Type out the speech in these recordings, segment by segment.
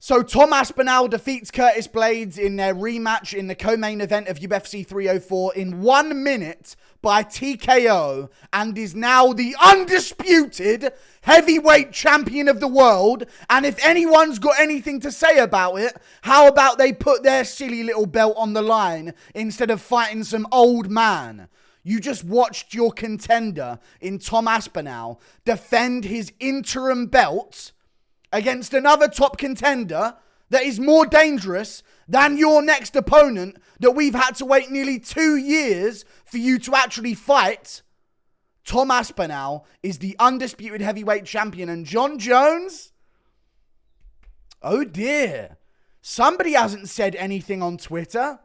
So Tom Aspinall defeats Curtis Blaydes in their rematch in the co-main event of UFC 304 in 1 minute by TKO and is now the undisputed heavyweight champion of the world. And if anyone's got anything to say about it, how about they put their silly little belt on the line instead of fighting some old man? You just watched your contender in Tom Aspinall defend his interim belt against another top contender that is more dangerous than your next opponent that we've had to wait nearly 2 years for you to actually fight. Tom Aspinall is the undisputed heavyweight champion, and Jon Jones? Oh dear. Somebody hasn't said anything on Twitter.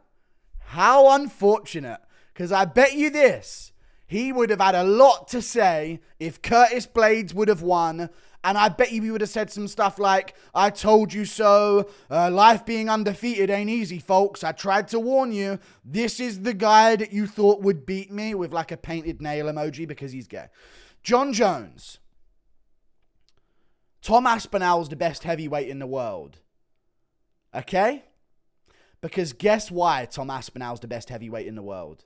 How unfortunate. Because I bet you this, he would have had a lot to say if Curtis Blaydes would have won. And I bet you he would have said some stuff like, I told you so. Life being undefeated ain't easy, folks. I tried to warn you. This is the guy that you thought would beat me, with like a painted nail emoji because he's gay. Jon Jones. Tom Aspinall's the best heavyweight in the world. Okay? Because guess why Tom Aspinall's the best heavyweight in the world?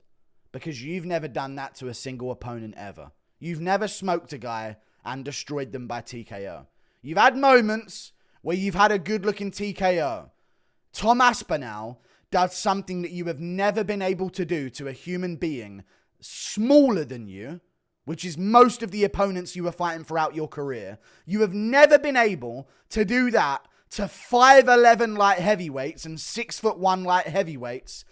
Because you've never done that to a single opponent ever. You've never smoked a guy and destroyed them by TKO. You've had moments where you've had a good-looking TKO. Tom Aspinall does something that you have never been able to do to a human being smaller than you, which is most of the opponents you were fighting throughout your career. You have never been able to do that to 5'11" light heavyweights and 6'1" light heavyweights.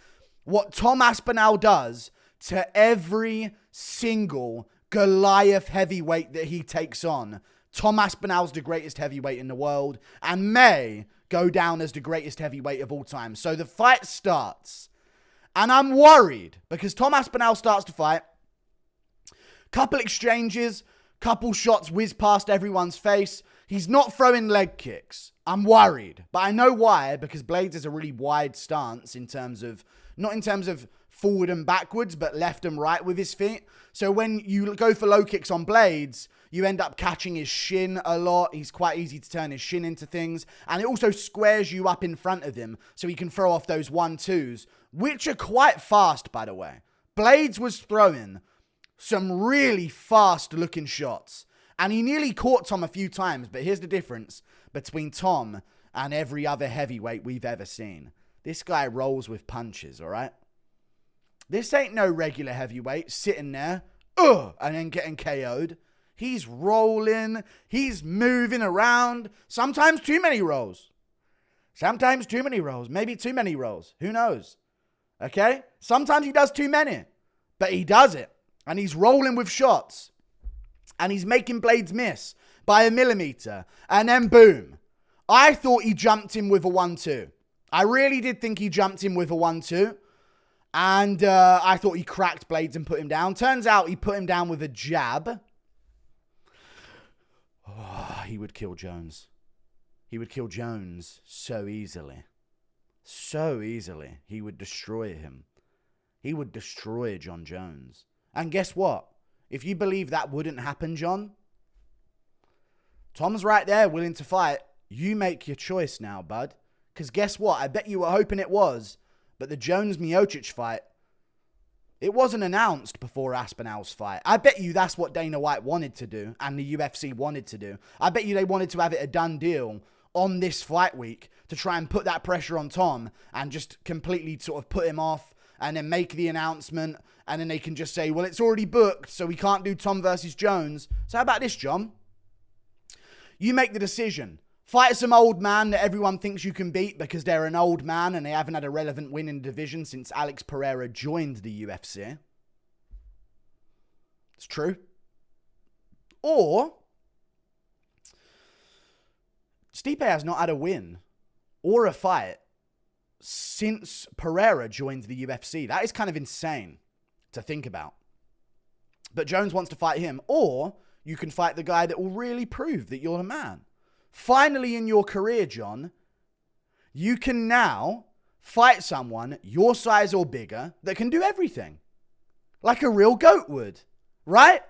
What Tom Aspinall does to every single Goliath heavyweight that he takes on. Tom Aspinall's the greatest heavyweight in the world and may go down as the greatest heavyweight of all time. So the fight starts and I'm worried because Tom Aspinall starts to fight. Couple exchanges, couple shots whiz past everyone's face. He's not throwing leg kicks. I'm worried, but I know why, because Blaydes has a really wide stance not in terms of forward and backwards, but left and right with his feet. So when you go for low kicks on Blaydes, you end up catching his shin a lot. He's quite easy to turn his shin into things. And it also squares you up in front of him so he can throw off those 1-2s, which are quite fast, by the way. Blaydes was throwing some really fast looking shots. And he nearly caught Tom a few times. But here's the difference between Tom and every other heavyweight we've ever seen. This guy rolls with punches, all right? This ain't no regular heavyweight sitting there, and then getting KO'd. He's rolling. He's moving around. Sometimes too many rolls. Sometimes too many rolls. Maybe too many rolls. Who knows? Okay? Sometimes he does too many. But he does it. And he's rolling with shots. And he's making Blaydes miss by a millimeter. And then boom. I thought he jumped him with a 1-2. I really did think he jumped him with a 1-2. And I thought he cracked Blaydes and put him down. Turns out he put him down with a jab. Oh, he would kill Jones. He would kill Jones so easily. So easily. He would destroy him. He would destroy Jon Jones. And guess what? If you believe that wouldn't happen, John, Tom's right there willing to fight. You make your choice now, bud. Because guess what? I bet you were hoping it was. But the Jones-Miocic fight, it wasn't announced before Aspinall's fight. I bet you that's what Dana White wanted to do and the UFC wanted to do. I bet you they wanted to have it a done deal on this fight week to try and put that pressure on Tom and just completely sort of put him off and then make the announcement and then they can just say, well, it's already booked, so we can't do Tom versus Jones. So how about this, John? You make the decision. Fight some old man that everyone thinks you can beat because they're an old man and they haven't had a relevant win in the division since Alex Pereira joined the UFC. It's true. Or Stipe has not had a win or a fight since Pereira joined the UFC. That is kind of insane to think about. But Jones wants to fight him. Or you can fight the guy that will really prove that you're the man. Finally in your career, John, you can now fight someone your size or bigger that can do everything. Like a real goat would. Right?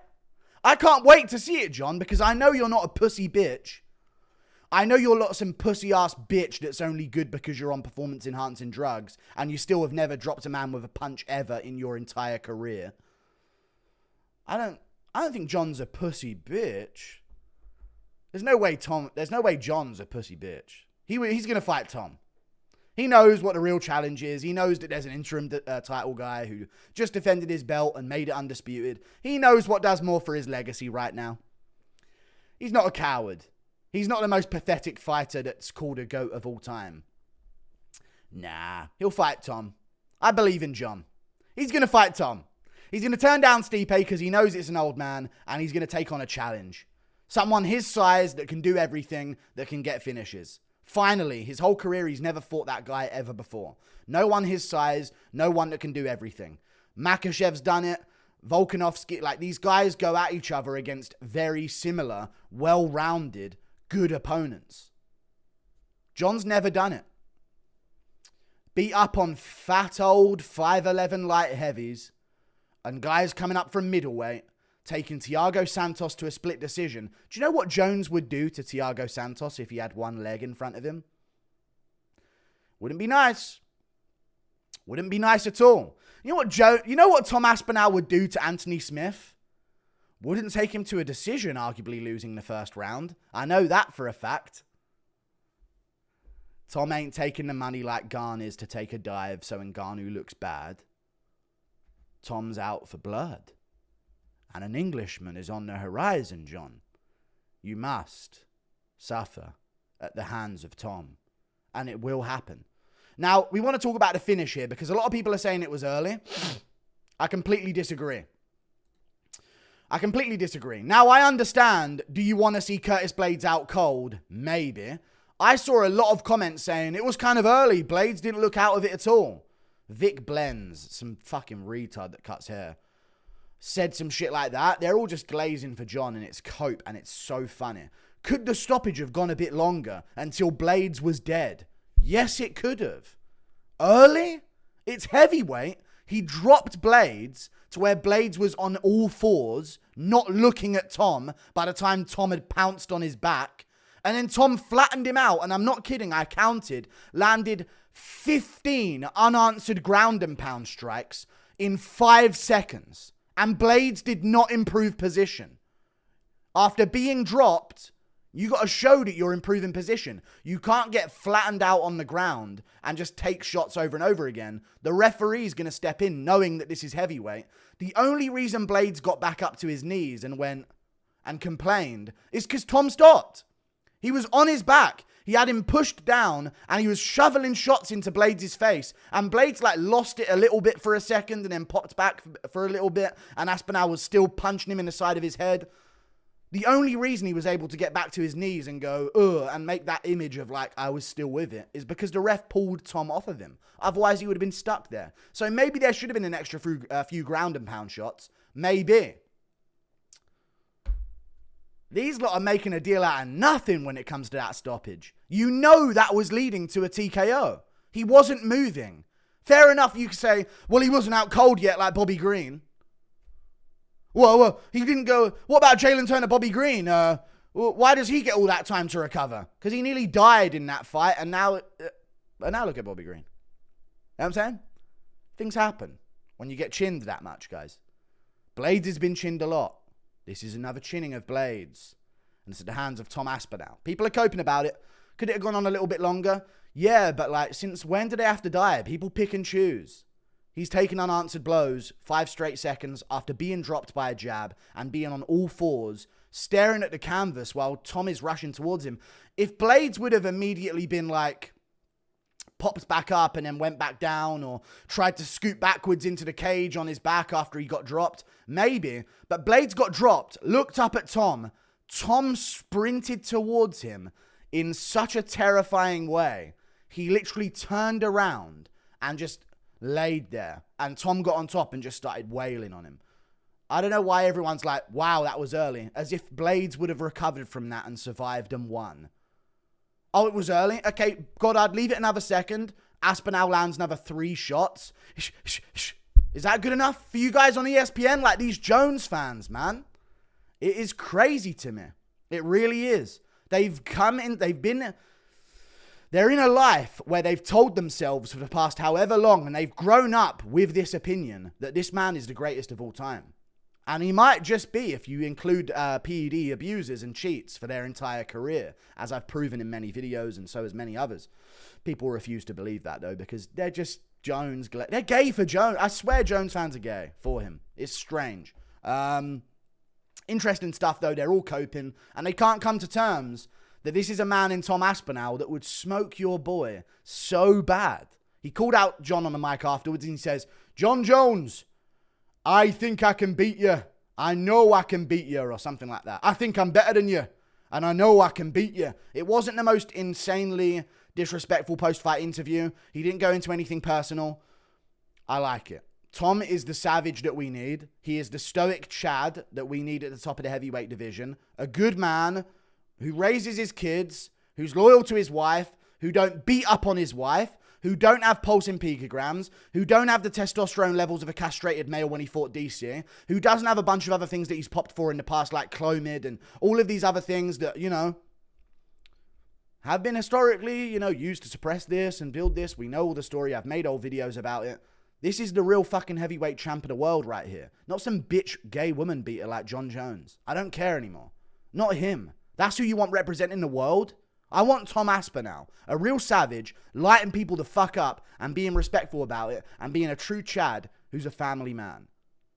I can't wait to see it, John, because I know you're not a pussy bitch. I know you're not some pussy-ass bitch that's only good because you're on performance-enhancing drugs and you still have never dropped a man with a punch ever in your entire career. I don't think Jon's a pussy bitch. There's no way Jon's a pussy bitch. He's going to fight Tom. He knows what the real challenge is. He knows that there's an interim title guy who just defended his belt and made it undisputed. He knows what does more for his legacy right now. He's not a coward. He's not the most pathetic fighter that's called a GOAT of all time. Nah, he'll fight Tom. I believe in Jon. He's going to fight Tom. He's going to turn down Stipe because he knows it's an old man, and he's going to take on a challenge. Someone his size that can do everything, that can get finishes. Finally, his whole career, he's never fought that guy ever before. No one his size, no one that can do everything. Makhachev's done it. Volkanovski, like these guys go at each other against very similar, well-rounded, good opponents. Jon's never done it. Beat up on fat old 5'11" light heavies and guys coming up from middleweight, taking Thiago Santos to a split decision. Do you know what Jones would do to Thiago Santos if he had one leg in front of him? Wouldn't be nice. Wouldn't be nice at all. You know what Tom Aspinall would do to Anthony Smith? Wouldn't take him to a decision, arguably losing the first round. I know that for a fact. Tom ain't taking the money like Garn is to take a dive so Ngannou looks bad. Tom's out for blood. And an Englishman is on the horizon, Jon. You must suffer at the hands of Tom. And it will happen. Now, we want to talk about the finish here because a lot of people are saying it was early. I completely disagree. Now, I understand, do you want to see Curtis Blaydes out cold? Maybe. I saw a lot of comments saying it was kind of early. Blaydes didn't look out of it at all. Vic Blends, some fucking retard that cuts hair, said some shit like that. They're all just glazing for Jon, and it's cope, and it's so funny. Could the stoppage have gone a bit longer until Blaydes was dead? Yes, it could have. Early? It's heavyweight. He dropped Blaydes to where Blaydes was on all fours, not looking at Tom by the time Tom had pounced on his back. And then Tom flattened him out, and I'm not kidding, I counted, landed 15 unanswered ground and pound strikes in 5 seconds. And Blaydes did not improve position. After being dropped, you got to show that you're improving position. You can't get flattened out on the ground and just take shots over and over again. The referee's going to step in knowing that this is heavyweight. The only reason Blaydes got back up to his knees and went and complained is because Tom stopped. He was on his back. He had him pushed down and he was shoveling shots into Blaydes' face. And Blaydes lost it a little bit for a second and then popped back for a little bit. And Aspinall was still punching him in the side of his head. The only reason he was able to get back to his knees and go, ugh, and make that image of I was still with it is because the ref pulled Tom off of him. Otherwise, he would have been stuck there. So maybe there should have been an extra few ground and pound shots. Maybe. These lot are making a deal out of nothing when it comes to that stoppage. You know that was leading to a TKO. He wasn't moving. Fair enough, you could say, well, he wasn't out cold yet like Bobby Green. Well, he didn't go, what about Jalen Turner, Bobby Green? Why does he get all that time to recover? Because he nearly died in that fight, and now look at Bobby Green. You know what I'm saying? Things happen when you get chinned that much, guys. Blaydes has been chinned a lot. This is another chinning of Blaydes. And it's at the hands of Tom Aspinall. People are coping about it. Could it have gone on a little bit longer? Yeah, but since when do they have to die? People pick and choose. He's taken unanswered blows 5 straight seconds after being dropped by a jab and being on all fours, staring at the canvas while Tom is rushing towards him. If Blaydes would have immediately been popped back up and then went back down or tried to scoot backwards into the cage on his back after he got dropped, maybe. But Blaydes got dropped, looked up at Tom. Tom sprinted towards him in such a terrifying way. He literally turned around and just laid there. And Tom got on top and just started wailing on him. I don't know why everyone's like, wow, that was early. As if Blaydes would have recovered from that and survived and won. Oh, it was early? Okay, Goddard, leave it another second. Aspinall lands another 3 shots. Is that good enough for you guys on ESPN? These Jones fans, man. It is crazy to me. It really is. They're in a life where they've told themselves for the past however long, and they've grown up with this opinion that this man is the greatest of all time. And he might just be, if you include PED abusers and cheats for their entire career, as I've proven in many videos and so has many others. People refuse to believe that, though, because they're just Jones. They're gay for Jones. I swear Jones fans are gay for him. It's strange. Interesting stuff, though. They're all coping, and they can't come to terms that this is a man in Tom Aspinall that would smoke your boy so bad. He called out Jon on the mic afterwards, and he says, "Jon Jones, I think I can beat you. I know I can beat you," or something like that. "I think I'm better than you, and I know I can beat you." It wasn't the most insanely disrespectful post-fight interview. He didn't go into anything personal. I like it. Tom is the savage that we need. He is the stoic Chad that we need at the top of the heavyweight division. A good man who raises his kids, who's loyal to his wife, who don't beat up on his wife, who don't have pulsing picograms, who don't have the testosterone levels of a castrated male when he fought DC, who doesn't have a bunch of other things that he's popped for in the past, like Clomid and all of these other things that, have been historically, used to suppress this and build this. We know all the story. I've made old videos about it. This is the real fucking heavyweight champ of the world right here. Not some bitch gay woman beater like Jon Jones. I don't care anymore. Not him. That's who you want representing the world? I want Tom Aspinall, a real savage, lighting people the fuck up and being respectful about it and being a true Chad who's a family man.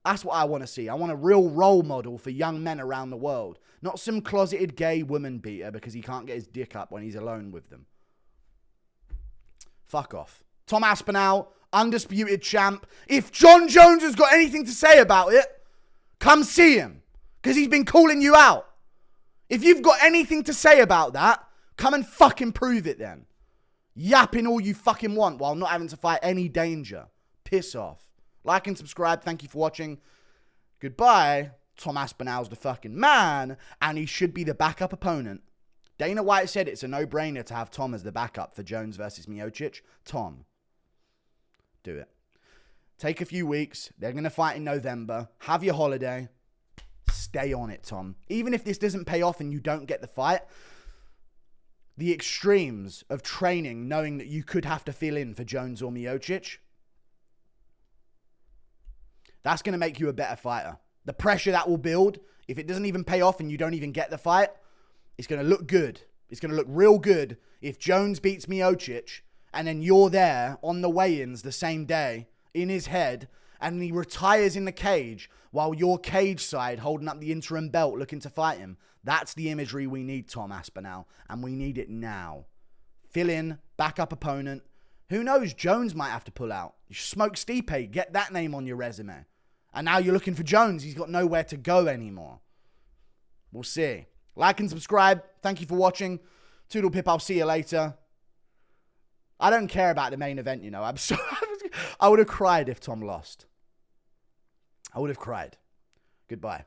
That's what I want to see. I want a real role model for young men around the world. Not some closeted gay woman beater because he can't get his dick up when he's alone with them. Fuck off. Tom Aspinall, undisputed champ. If Jon Jones has got anything to say about it, come see him because he's been calling you out. If you've got anything to say about that, come and fucking prove it then. Yapping all you fucking want while not having to fight any danger. Piss off. Like and subscribe. Thank you for watching. Goodbye. Tom Aspinall's the fucking man, and he should be the backup opponent. Dana White said it's a no-brainer to have Tom as the backup for Jones versus Miocic. Tom. Do it. Take a few weeks. They're going to fight in November. Have your holiday. Stay on it, Tom. Even if this doesn't pay off and you don't get the fight, the extremes of training, knowing that you could have to fill in for Jones or Miocic, that's going to make you a better fighter. The pressure that will build, if it doesn't even pay off and you don't even get the fight, it's going to look good. It's going to look real good if Jones beats Miocic and then you're there on the weigh-ins the same day in his head and he retires in the cage while you're cage side holding up the interim belt looking to fight him. That's the imagery we need, Tom Aspinall, and we need it now. Fill in, backup opponent. Who knows? Jones might have to pull out. You smoke Stipe, get that name on your resume. And now you're looking for Jones. He's got nowhere to go anymore. We'll see. Like and subscribe. Thank you for watching. Toodle pip, I'll see you later. I don't care about the main event, I'm so... I would have cried if Tom lost. I would have cried. Goodbye.